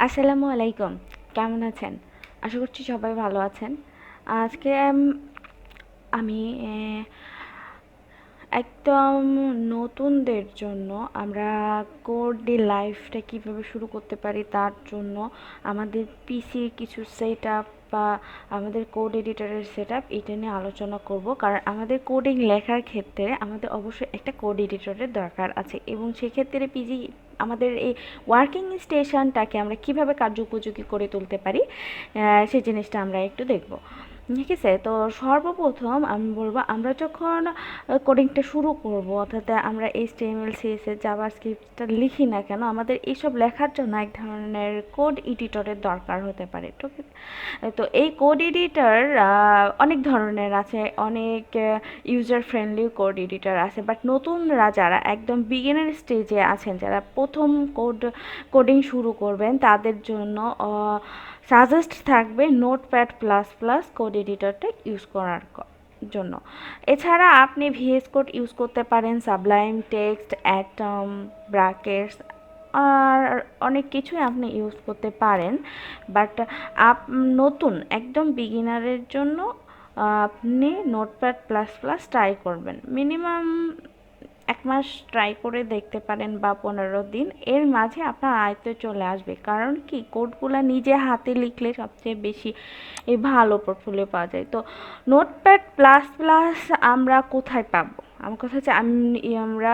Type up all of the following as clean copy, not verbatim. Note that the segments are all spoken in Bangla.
আসসালামু আলাইকুম। কেমন আছেন? আশা করছি সবাই ভালো আছেন। আজকে আমি একদম নতুনদের জন্য আমরা কোড দিয়ে লাইফটা কীভাবে শুরু করতে পারি তার জন্য আমাদের পিসির কিছু সেট আপ বা আমাদের কোড এডিটরের সেট আপ এটা নিয়ে আলোচনা করব। কারণ আমাদের কোডিং লেখার ক্ষেত্রে আমাদের অবশ্যই একটা কোড এডিটরের দরকার আছে, এবং সেক্ষেত্রে পিজি আমাদের এই ওয়ার্কিং স্টেশনটাকে আমরা কিভাবে কার্যোপযোগী করে তুলতে পারি সেই জিনিসটা আমরা একটু দেখব। ঠিক আছে, তো সর্বপ্রথম আমি বলবো আমরা যখন কোডিংটা শুরু করব, অর্থাৎ আমরা এইচটিএমএল সিএসএস জাভাস্ক্রিপ্টটা লিখি না কেন, আমাদের এইসব লেখার জন্য এক ধরনের কোড এডিটরের দরকার হতে পারে। ঠিক আছে, তো এই কোড এডিটর অনেক ধরনের আছে, অনেক ইউজার ফ্রেন্ডলি কোড এডিটর আছে, বাট নতুনরা যারা একদম বিগিনার স্টেজে আছেন, যারা প্রথম কোডিং শুরু করবেন, তাদের জন্য সাজেস্ট থাকবে নোটপ্যাড প্লাস প্লাস কোড এডিটরটা ইউজ করার জন্য। এছাড়া আপনি ভিএস কোড ইউজ করতে পারেন, সাবলাইম টেক্সট, অ্যাটম, ব্র্যাকেটস আর অনেক কিছুই আপনি ইউজ করতে পারেন। বাট নতুন একদম বিগিনারের জন্য আপনি নোটপ্যাড প্লাস প্লাস ট্রাই করবেন। মিনিমাম 1 মাস ট্রাই করে দেখতে পারেন বা 15 দিন, এর মাঝে আপনার আয়ত্তে চলে আসবে। কারণ কি, কোডগুলো নিজে হাতে লিখলে সবচেয়ে বেশি ভালো পোর্টফোলিও পাওয়া যায়। তো নোটপ্যাড প্লাস প্লাস আমরা কোথায় পাবো? আমার কথা হচ্ছে আমরা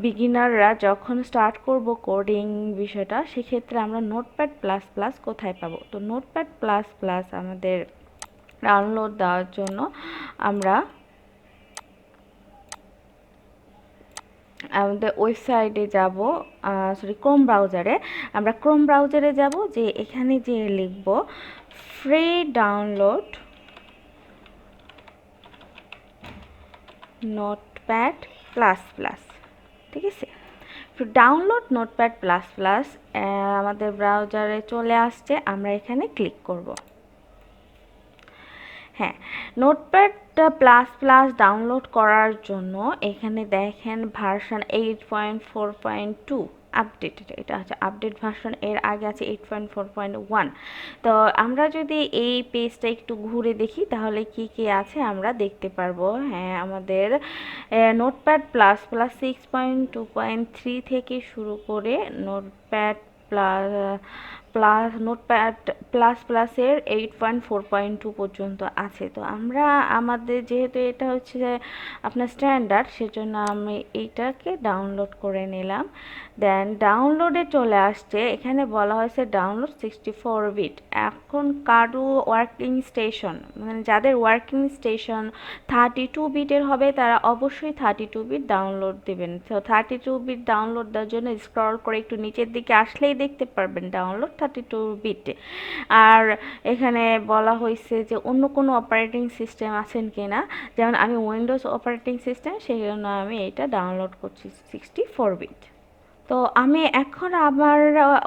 বিগিনাররা যখন স্টার্ট করব কোডিং বিষয়টা, সেক্ষেত্রে আমরা নোটপ্যাড প্লাস প্লাস কোথায় পাবো? তো নোটপ্যাড প্লাস প্লাস আমাদের ডাউনলোড দেওয়ার জন্য আমরা আমাদের ওয়েবসাইটে যাব, ক্রোম ব্রাউজারে। আমরা ক্রোম ব্রাউজারে যাব, যে এখানে যে লিখব free download notepad plus plus. ঠিক আছে, ডাউনলোড নোটপ্যাড প্লাস প্লাস আমাদের ব্রাউজারে চলে আসছে। আমরা এখানে ক্লিক করব। হ্যাঁ, নোটপ্যাড প্লাস প্লাস ডাউনলোড করার জন্য এখানে দেখেন ভার্সন 8.4.2 আপডেটেড, এটা হচ্ছে আপডেট ভার্সন। এর আগে আছে 8.4.1। তো আমরা যদি এই পেজটা একটু ঘুরে দেখি, তাহলে কি কি আছে আমরা দেখতে পারবো। হ্যাঁ, আমাদের নোটপ্যাড প্লাস প্লাস 6.2.3 থেকে শুরু করে নোটপ্যাড প্লাস নোটপ্যাড প্লাস প্লাসের 8.4.2 পর্যন্ত আছে। তো আমরা আমাদের যেহেতু এটা হচ্ছে যে আপনার স্ট্যান্ডার্ড, সেজন্য আমি এইটাকে ডাউনলোড করে নিলাম। দেন ডাউনলোডে চলে আসছে, এখানে বলা হয়েছে ডাউনলোড 64 বিট। এখন কারো ওয়ার্কিং স্টেশন, মানে যাদের ওয়ার্কিং স্টেশন 32 বিটের হবে, তারা অবশ্যই 32 বিট ডাউনলোড দেবেন। তো 32 বিট ডাউনলোড দেওয়ার জন্য স্ক্রল করে একটু নিচের দিকে আসলেই দেখতে পারবেন ডাউনলোড 32 বিট। আর এখানে বলা হয়েছে যে অন্য কোনো অপারেটিং সিস্টেম আছেন কিনা, যেমন আমি উইন্ডোজ অপারেটিং সিস্টেম, সেই জন্য আমি এটা ডাউনলোড করছি 64 বিট। তো আমি এখন আমার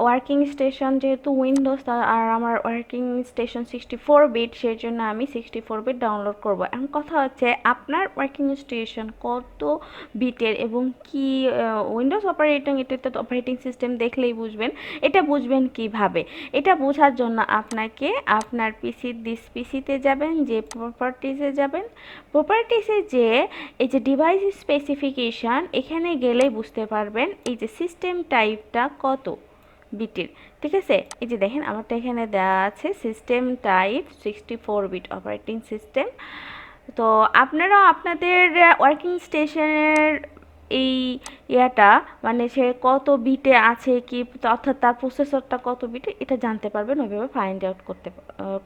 ওয়ার্কিং স্টেশন যেহেতু উইন্ডোজ, আর আমার ওয়ার্কিং স্টেশন 64 বিট, সেই জন্য আমি 64 বিট ডাউনলোড করব। এখন কথা হচ্ছে আপনার ওয়ার্কিং স্টেশন কত বিটের এবং কি উইন্ডোজ অপারেটিং, এটা তো অপারেটিং সিস্টেম দেখলেই বুঝবেন। এটা বুঝবেন কিভাবে? এটা বোঝার জন্য আপনাকে আপনার পিসিতে যাবেন, যে প্রপার্টিসে যাবেন। প্রপার্টিসে যে এই যে ডিভাইস স্পেসিফিকেশান, এখানে গেলেই বুঝতে পারবেন এই যে সিস্টেম টাইপটা কত বিটের। ঠিক আছে, এই যে দেখেন আমারটা এখানে দেওয়া আছে system type 64 bit operating system. তো আপনারাও আপনাদের ওয়ার্কিং স্টেশনের এই ইয়াটা, মানে সে কত বিটে আছে কি, অর্থাৎ তার প্রসেসরটা কত বিটে, এটা জানতে পারবেন ওইভাবে ফাইন্ড আউট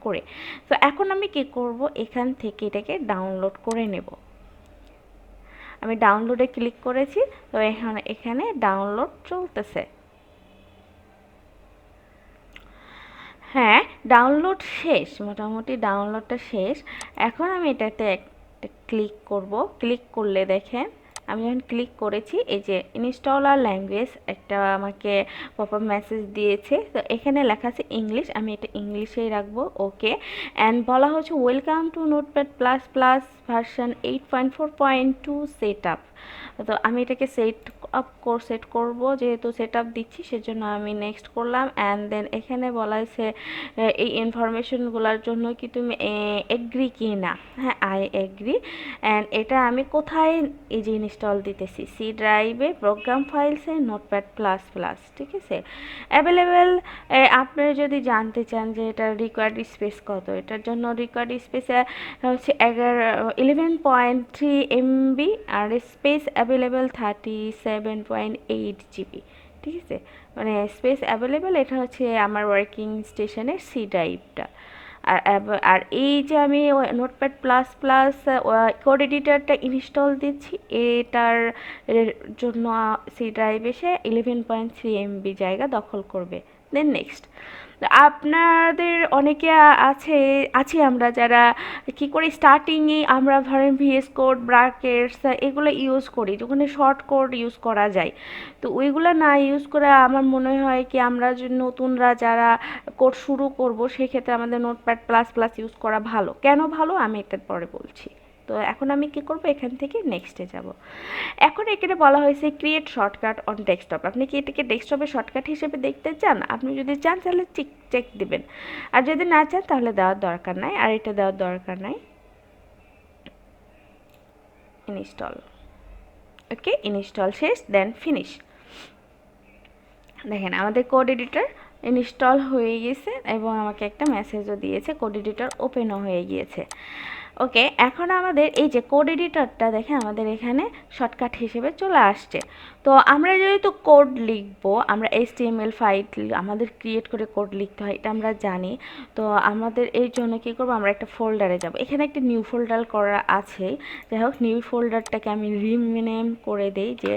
করে। তো এখন আমি কি করব, এখান থেকে এটাকে ডাউনলোড করে নেব। আমি ডাউনলোডে ক্লিক করেছি, তো এখানে ডাউনলোড চলতেছে। হ্যাঁ, ডাউনলোড শেষ, মোটামুটি ডাউনলোডটা শেষ। এখন আমি এটাতে একটা ক্লিক করব। ক্লিক করলে দেখেন আমি যখন ক্লিক করেছি এই যে ইনস্টলার ল্যাঙ্গুয়েজ একটা আমাকে পপআপ মেসেজ দিয়েছে। তো এখানে লেখা আছে ইংলিশ, আমি এটা ইংলিশেই রাখবো। ওকে, অ্যান্ড বলা হচ্ছে welcome to notepad plus plus version 8.4.2 set up. তো আমি এটাকে সেট করব, যেহেতু সেট আপ দিচ্ছি সেজন্য আমি নেক্সট করলাম। অ্যান্ড দেন এখানে বলা হয়েছে এই ইনফরমেশনগুলোর জন্য কি তুমি এগ্রি কি না। হ্যাঁ, আই এগ্রি। অ্যান্ড এটা আমি কোথায় এই যে ইনস্টল দিতেছি, সি ড্রাইভে, প্রোগ্রাম ফাইলসে, নোটপ্যাড প্লাস প্লাস। ঠিক আছে, অ্যাভেলেবেল। আপনারা যদি জানতে চান যে এটার রিকোয়ার্ড স্পেস কত, এটার জন্য রিকোয়ার্ড স্পেসে হচ্ছে 11.3 MB আর স্পেস অ্যাভেলেবেল 37.8 GB। ঠিক আছে, মানে স্পেস অ্যাভেলেবেল, এটা হচ্ছে আমার ওয়ার্কিং স্টেশনের সি ড্রাইভটা। আর এই যে আমি নোটপ্যাড প্লাস প্লাস কোড এডিটরটা ইনস্টল দিচ্ছি, এটার জন্য সি ড্রাইভ এসে 11.3 MB জায়গা দখল করবে। দেন নেক্সট, আপনাদের অনেকে আছি আমরা যারা কি করি, স্টার্টিংয়ে আমরা ধরেন ভিএস কোড, ব্র্যাকেটস এগুলো ইউজ করি, যেখানে শর্ট কোড ইউজ করা যায়। তো ওইগুলো না ইউজ করে আমার মনে হয় কি আমরা নতুনরা যারা কোড শুরু করব, সেক্ষেত্রে আমাদের নোটপ্যাড প্লাস প্লাস ইউজ করা ভালো। কেন ভালো আমি এটা পরে বলছি। তো এখন আমি কি করব, এখান থেকে নেক্সটে যাব। এখন এখানে বলা হয়েছে ক্রিয়েট শর্টকাট অন ডেস্কটপ। আপনি কি এটাকে ডেস্কটপে শর্টকাট হিসেবে দেখতে চান? আপনি যদি চান তাহলে চেক দিবেন, আর যদি না চান তাহলে দেওয়ার দরকার নাই, আর এটা দেওয়ার দরকার নাই। ইনস্টল, ওকে, ইনস্টল শেষ, দেন ফিনিশ। দেখেন আমাদের কোড এডিটর ইনস্টল হয়ে গেছে এবং আমাকে একটা মেসেজও দিয়েছে, কোড এডিটর ওপেনও হয়ে গিয়েছে। ওকে, এখন আমাদের এই যে কোড এডিটরটা দেখেন আমাদের এখানে শর্টকাট হিসেবে চলে আসছে। তো আমরা যেহেতু কোড লিখবো, আমরা HTML ফাইল আমাদের ক্রিয়েট করে কোড লিখতে হয়, এটা আমরা জানি। তো আমাদের এই জন্য কী করবো, আমরা একটা ফোল্ডারে যাব। এখানে একটা নিউ ফোল্ডার করা আছে, যাই হোক নিউ ফোল্ডারটাকে আমি রিনেম করে দেই যে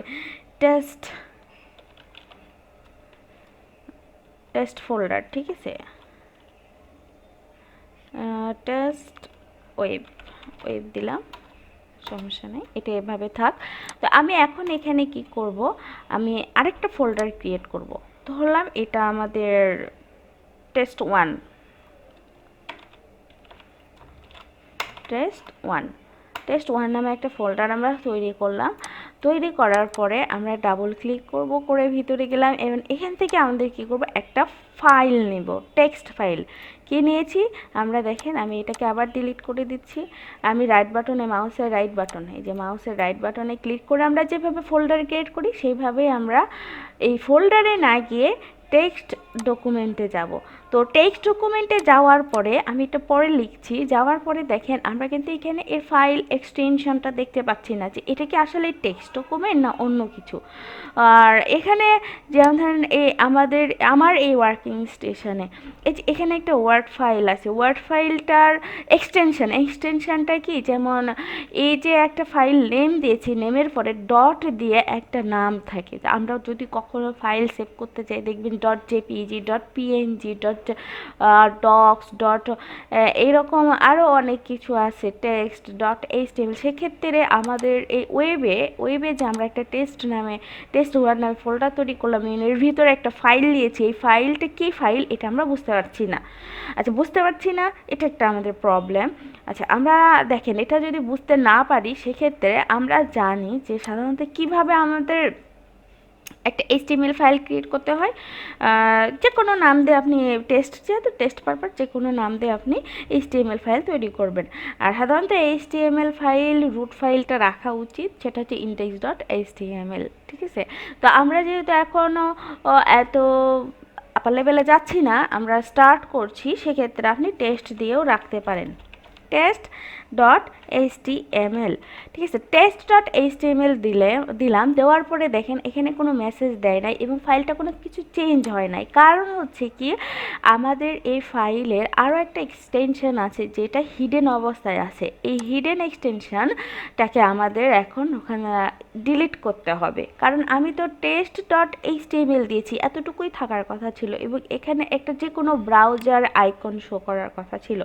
টেস্ট ফোল্ডার। ঠিক আছে, টেস্ট ওয়েব দিলাম, সমস্যা নেই, এটা এভাবে থাক। তো আমি এখন এখানে কি করব, আমি আরেকটা ফোল্ডার ক্রিয়েট করব। ধরলাম এটা আমাদের টেস্ট ওয়ান নামে একটা ফোল্ডার আমরা তৈরি করলাম। তৈরি করার পরে আমরা ডাবল ক্লিক করব, করে ভিতরে গেলাম এবং এখান থেকে আমাদের কি করব, একটা ফাইল নেব, টেক্সট ফাইল। কি নিয়েছি আমরা দেখেন, আমি এটাকে আবার ডিলিট করে দিচ্ছি। আমি মাউসের রাইট বাটনে ক্লিক করে আমরা যেভাবে ফোল্ডার ক্রিয়েট করি সেইভাবেই আমরা এই ফোল্ডারে না গিয়ে টেক্সট ডকুমেন্টে যাব। তো টেক্সট ডকুমেন্টে যাওয়ার পরে আমি এটা পরে লিখছি, যাওয়ার পরে দেখেন আমরা কিন্তু এখানে এর ফাইল এক্সটেনশনটা দেখতে পাচ্ছি না যে এটা কি আসলে টেক্সট ডকুমেন্ট না অন্য কিছু। আর এখানে যেমন ধরেন আমার এই ওয়ার্কিং স্টেশনে এখানে একটা ওয়ার্ড ফাইল আছে, ওয়ার্ড ফাইলটার এক্সটেনশনটা কি, যেমন এই যে একটা ফাইল নেম দিয়েছি, নেমের পরে ডট দিয়ে একটা নাম থাকে। আমরা যদি কখনো ফাইল সেভ করতে চাই দেখবেন .jpg, .png, .docs, এইরকম আরও অনেক কিছু আছে, টেক্সট, .html। সেক্ষেত্রে আমাদের এই ওয়েবে যে আমরা একটা টেস্ট ওয়ার্ড নামে ফোল্ডার তৈরি করলাম, এর ভিতরে একটা ফাইল দিয়েছি, এই ফাইলটা কী ফাইল এটা আমরা বুঝতে পারছি না। এটা একটা আমাদের প্রবলেম। আচ্ছা, আমরা দেখেন এটা যদি বুঝতে না পারি, সেক্ষেত্রে আমরা জানি যে সাধারণত কিভাবে আমাদের একটা HTML ফাইল ক্রিয়েট করতে হয়। যে কোনো নাম দিয়ে আপনি যেহেতু টেস্ট পারপাস, যে কোনো নাম দিয়ে আপনি HTML ফাইল তৈরি করবেন। আর সাধারণত HTML ফাইল রুট ফাইলটা রাখা উচিত, সেটা হচ্ছে index.html। ঠিক আছে, তো আমরা যেহেতু এখনও এত আপার লেভেলে যাচ্ছি না, আমরা স্টার্ট করছি, সেক্ষেত্রে আপনি টেস্ট দিয়েও রাখতে পারেন, test.html। ঠিক আছে, test.html দিলাম, দেওয়ার পরে দেখেন এখানে কোনো মেসেজ দেয় নাই এবং ফাইলটা কোনো কিছু চেঞ্জ হয় নাই। কারণ হচ্ছে কি, আমাদের এই ফাইলের আরও একটা এক্সটেনশন আছে যেটা হিডেন অবস্থায় আছে। এই হিডেন এক্সটেনশনটাকে আমাদের এখন ওখানে ডিলিট করতে হবে, কারণ আমি তো test.html দিয়েছি, এতটুকুই থাকার কথা ছিল এবং এখানে একটা যে কোনো ব্রাউজার আইকন শো করার কথা ছিল,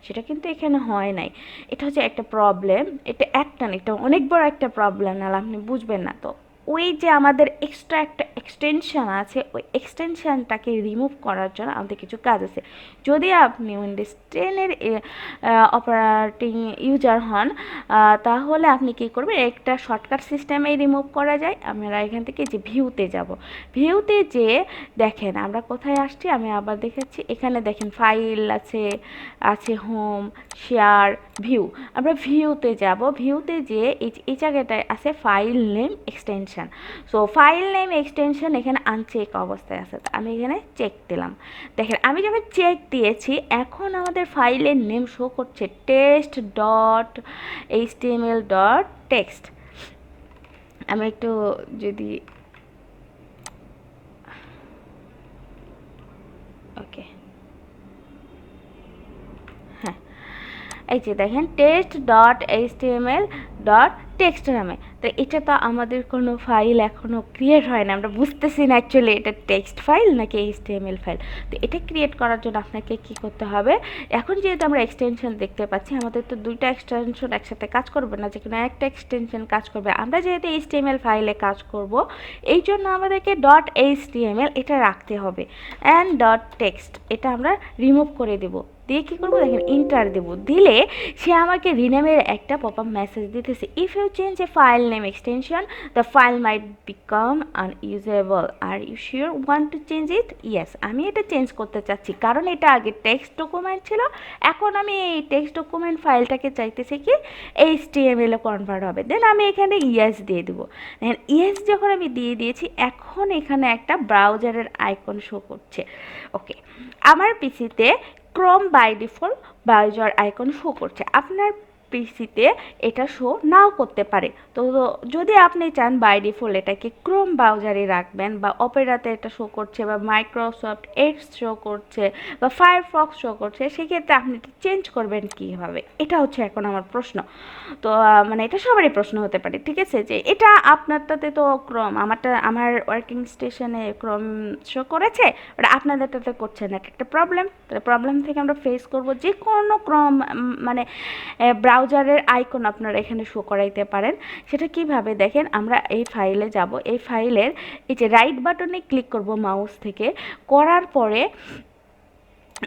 সেটা কিন্তু এখানে হয় নাই। এটা হচ্ছে একটা প্রবলেম, এটা একটা না, এটা অনেক বড় একটা প্রবলেম, নাহলে আপনি বুঝবেন না। তো ওই যে আমাদের এক্সট্রা একটা এক্সটেনশন আছে, ওই এক্সটেনশনটাকে রিমুভ করার জন্য আমাদের কিছু কাজ আছে। যদি আপনি উইন্ডোজ 10-এর অপারেটিং ইউজার হন, তাহলে আপনি কী করবেন, একটা শর্টকাট সিস্টেমে রিমুভ করা যায়। আমরা এখান থেকে যে ভিউতে যাব, ভিউতে যে দেখেন আমরা কোথায় আসছি, আমি আবার দেখাচ্ছি। এখানে দেখেন ফাইল আছে, আছে হোম, শেয়ার, ভিউ। আমরা ভিউতে যাব, ভিউতে যে এই জায়গাটায় আছে file name extension. So file name extension এখানে আনচেক অবস্থায় আছে, তো আমি এখানে চেক দিলাম। দেখেন আমি যখন চেক দিয়েছি, এখন আমাদের ফাইলের নেম শো করছে test.html.text। আমি একটু যদি ওকে, হ্যাঁ, এই যে দেখেন test.html.text নামে। তো এটা তো আমাদের কোনো ফাইল এখনও ক্রিয়েট হয় না, আমরা বুঝতেছি না অ্যাকচুয়ালি এটা টেক্সট ফাইল নাকি HTML ফাইল। তো এটা ক্রিয়েট করার জন্য আপনাকে কি করতে হবে, এখন যেহেতু আমরা এক্সটেনশন দেখতে পাচ্ছি, আমাদের তো দুইটা এক্সটেনশন একসাথে কাজ করবে না, যে কোনো একটা এক্সটেনশন কাজ করবে। আমরা যেহেতু HTML ফাইলে কাজ করব, এই জন্য আমাদেরকে .html এটা রাখতে হবে, অ্যান্ড .text এটা আমরা রিমুভ করে দেবো। দিয়ে কী করবো দেখেন, ইন্টার দেবো, দিলে সে আমাকে রিনেমের একটা পপ আপ মেসেজ দিতেছে, if you change a file name extension the file might become unusable, are you sure want to change it? Yes, আমি এটা চেঞ্জ করতে চাচ্ছি, কারণ এটা আগে টেক্সট ডকুমেন্ট ছিল, এখন আমি এই টেক্সট ডকুমেন্ট ফাইলটাকে চাইতেছি কি HTML-এ কনভার্ট হবে। দেন আমি এখানে ইয়েস দিয়ে দেবো। দেখেন ইয়েস যখন আমি দিয়ে দিয়েছি, এখন এখানে একটা ব্রাউজারের আইকন শো করছে। ওকে, আমার পিসিতে Chrome by default browser icon show করছে, আপনার পিসিতে এটা শো নাও করতে পারে। তো যদি আপনি চান বাই ডিফল্ট এটাকে ক্রোম ব্রাউজারে রাখবেন, বা অপেরাতে এটা শো করছে, বা মাইক্রোসফট এডস শো করছে, বা ফায়ারফক্স শো করছে, সেক্ষেত্রে আপনি এটা চেঞ্জ করবেন কীভাবে, এটা হচ্ছে এখন আমার প্রশ্ন। তো মানে এটা সবারই প্রশ্ন হতে পারে, ঠিক আছে, যে এটা আপনারটাতে তো ক্রোম, আমার ওয়ার্কিং স্টেশনে ক্রোম শো করেছে, ওটা আপনাদেরটাতে করছে না, এটা একটা প্রবলেম। তাহলে প্রবলেম থেকে আমরা ফেস করব, যে কোনো ক্রোম মানে ব্রাউজারের আইকন আপনারা এখানে শো করাইতে পারেন। সেটা কিভাবে দেখেন, আমরা এই ফাইলে যাব, এই ফাইলের এই যে রাইট বাটনে ক্লিক করব মাউস থেকে, করার পরে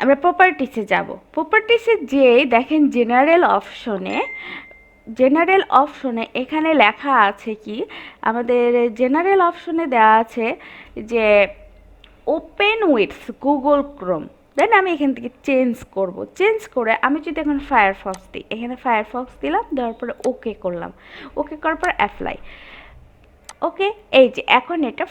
আমরা প্রপার্টিসে যাব। প্রপার্টিসে যেয়ে দেখেন জেনারেল অপশনে এখানে লেখা আছে কি, আমাদের জেনারেল অপশনে দেওয়া আছে যে ওপেন উইথ গুগল ক্রোম। দেন আমি এখান থেকে চেঞ্জ করে আমি যদি এখন ফায়ারফক্স দিই, এখানে ফায়ারফক্স দিলাম, দেওয়ার পরে ওকে করলাম, ওকে করার পর অ্যাপ্লাই। ওকে, এই যে এখন এটা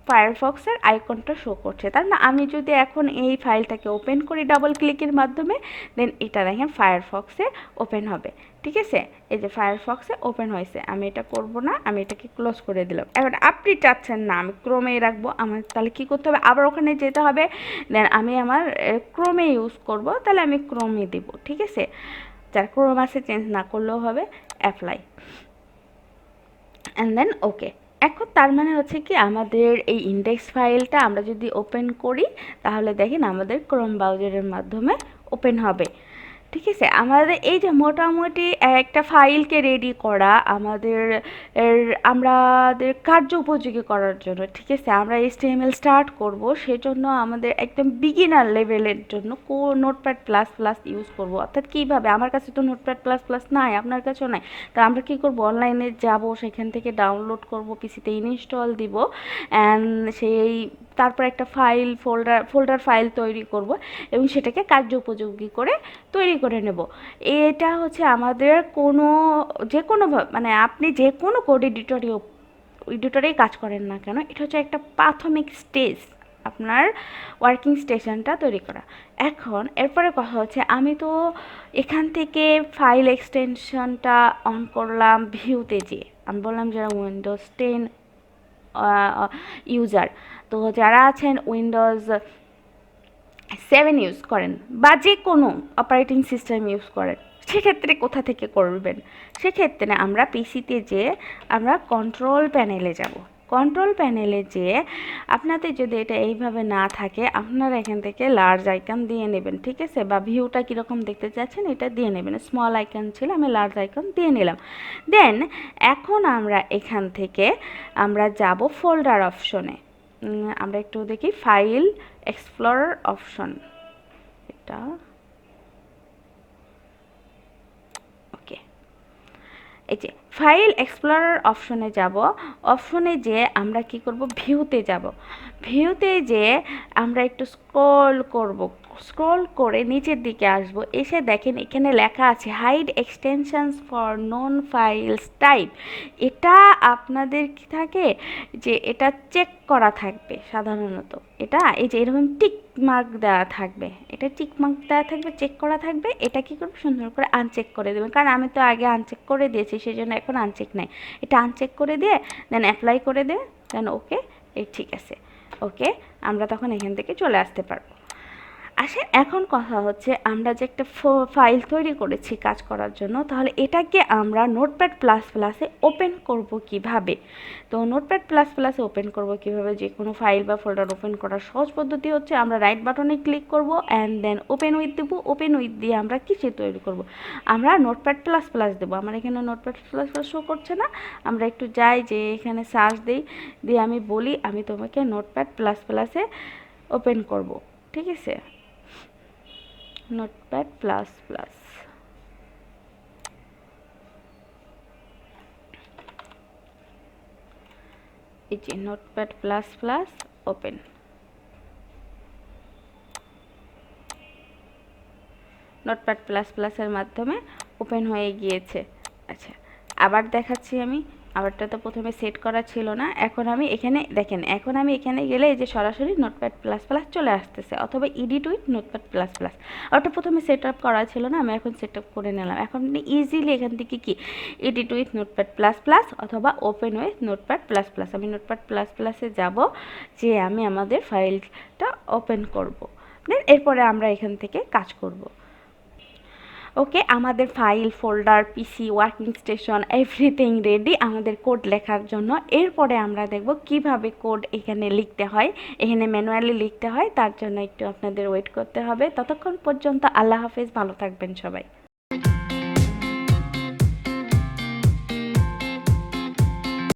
ফায়ারফক্সের আইকনটা শো করছে। তার মানে আমি যদি এখন এই ফাইলটাকে ওপেন করি ডাবল ক্লিকের মাধ্যমে, দেন এটা দেখেন ফায়ারফক্সে ওপেন হবে, ঠিক আছে। এই যে ফায়ারফক্সে ওপেন হয়েছে, আমি এটা করব না, আমি এটাকে ক্লোজ করে দিলাম। এখন আপনি চাচ্ছেন না আমি ক্রোমে রাখবো, আমার তাহলে কী করতে হবে, আবার ওখানে যেতে হবে। দেন আমি আমার ক্রোমে ইউজ করব, তাহলে আমি ক্রোমে দেব, ঠিক আছে। যার ক্রোম আছে চেঞ্জ না করলেও হবে, অ্যাপ্লাই, অ্যান্ড দেন ওকে। এখন তার মানে হচ্ছে কি, আমাদের এই ইন্ডেক্স ফাইলটা আমরা যদি ওপেন করি, তাহলে দেখেন আমাদের ক্রোম ব্রাউজারের মাধ্যমে ওপেন হবে, ঠিক আছে। আমাদের এই যে মোটামুটি একটা ফাইলকে রেডি করা আমাদের কার্য উপযোগী করার জন্য, ঠিক আছে। আমরা HTML স্টার্ট করব, সেজন্য আমাদের একদম বিগিনার লেভেলের জন্য নোটপ্যাড প্লাস প্লাস ইউজ করব। অর্থাৎ কীভাবে, আমার কাছে তো নোটপ্যাড প্লাস প্লাস নাই, আপনার কাছেও নাই, তা আমরা কী করব, অনলাইনে যাব, সেখান থেকে ডাউনলোড করব, পিসিতে ইনস্টল দিব, অ্যান্ড তারপর একটা ফোল্ডার ফাইল তৈরি করব, এবং সেটাকে কার্য উপযোগী করে তৈরি করে নেব। এটা হচ্ছে আমাদের যে কোনো মানে আপনি যে কোনো কোড এডিটরেই কাজ করেন না কেন, এটা হচ্ছে একটা প্রাথমিক স্টেজ আপনার ওয়ার্কিং স্টেশনটা তৈরি করা। এখন এরপরে কথা হচ্ছে, আমি তো এখান থেকে ফাইল এক্সটেনশনটা অন করলাম ভিউতে যেয়ে, আমি বললাম যারা উইন্ডোজ 10 ইউজার, তো যারা আছেন উইন্ডোজ 7 ইউজ করেন, বা যে কোনো অপারেটিং সিস্টেম ইউজ করেন, সেক্ষেত্রে কোথা থেকে করবেন, সেক্ষেত্রে আমরা পিসিতে যে আমরা কন্ট্রোল প্যানেলে যাব। কন্ট্রোল প্যানেলে যেয়ে আপনাদের যদি এটা এইভাবে না থাকে আপনারা এখান থেকে লার্জ আইকন দিয়ে নেবেন, ঠিক আছে, বা ভিউটা কীরকম দেখতে চাচ্ছেন এটা দিয়ে নেবেন। স্মল আইকন ছিল, আমি লার্জ আইকন দিয়ে নিলাম। দেন এখন আমরা এখান থেকে আমরা যাব ফোল্ডার অপশনে। আমরা একটু দেখি ফাইল এক্সপ্লোরার অপশন, এটা ওকে, এই যে ফাইল এক্সপ্লোরার অপশনে যাব। অপশনে যে আমরা কি করব, ভিউতে যাব। ভিউতে যে আমরা একটু স্ক্রল করব, স্ক্রল করে নিচের দিকে আসব। এসে দেখেন এখানে লেখা আছে hide extensions for known files type. এটা আপনাদের কি থাকে যে এটা চেক করা থাকবে সাধারণত, এটা এই যে এরকম টিক মার্ক দেওয়া থাকবে, এটা টিক মার্ক দেওয়া থাকবে, চেক করা থাকবে। এটা কি করবে, সুন্দর করে আনচেক করে দেবেন, কারণ আমি তো আগে আনচেক করে দিয়েছি সেই জন্য এখন আনচেক নাই। এটা আনচেক করে দিয়ে দেন অ্যাপ্লাই করে দিয়ে দেন ওকে, এই ঠিক আছে, ওকে, আমরা তখন এখান থেকে চলে আসতে পারবো। আসেন এখন কথা হচ্ছে আমরা যে একটা ফাইল তৈরি করেছি কাজ করার জন্য, তাহলে এটাকে আমরা নোটপ্যাড প্লাস প্লাসে ওপেন করব কিভাবে। তো নোটপ্যাড প্লাস প্লাসে ওপেন করব কিভাবে, যে কোনো ফাইল বা ফোল্ডার ওপেন করার সহজ পদ্ধতি হচ্ছে আমরা রাইট বাটনে ক্লিক করব অ্যান্ড দেন ওপেন উইথ দেবো। ওপেন উইথ দিয়ে আমরা কিছু তৈরি করব, আমরা নোটপ্যাড প্লাস প্লাস দেবো। আমার এখানে নোটপ্যাড প্লাস প্লাস শো করছে না, আমরা একটু যাই যে এখানে সার্চ দিই, দিয়ে আমি বলি আমি তোমাকে নোটপ্যাড প্লাস প্লাসে ওপেন করব, ঠিক আছে, নোটপ্যাড প্লাস প্লাস। এই যে notepad plus plus open, notepad plus প্লাসের মাধ্যমে ওপেন হয়ে গিয়েছে। আচ্ছা আবার দেখাচ্ছি আমি, আবারটা তো প্রথমে সেট করা ছিল না। এখন আমি এখানে দেখেন, এখন আমি এখানে গেলে এই যে সরাসরি নোটপ্যাড প্লাস প্লাস চলে আসতেছে, অথবা edit with notepad plus plus. ওটা প্রথমে সেট আপ করা ছিল না, আমি এখন সেট আপ করে নিলাম। এখন আপনি ইজিলি এখান থেকে কি edit with notepad plus plus অথবা open with notepad plus plus, আমি নোটপ্যাড প্লাস প্লাসে যাব, যে আমি আমাদের ফাইলটা ওপেন করব, দেন এরপরে আমরা এখান থেকে কাজ করব। ওকে, আমাদের ফাইল, ফোল্ডার, পিসি, ওয়ার্কিং স্টেশন এভরিথিং রেডি আমাদের কোড লেখার জন্য। এরপরে আমরা দেখব কিভাবে কোড এখানে লিখতে হয়, এখানে ম্যানুয়ালি লিখতে হয়, তার জন্য একটু আপনাদের ওয়েট করতে হবে। ততক্ষণ পর্যন্ত আল্লাহ হাফেজ, ভালো থাকবেন সবাই।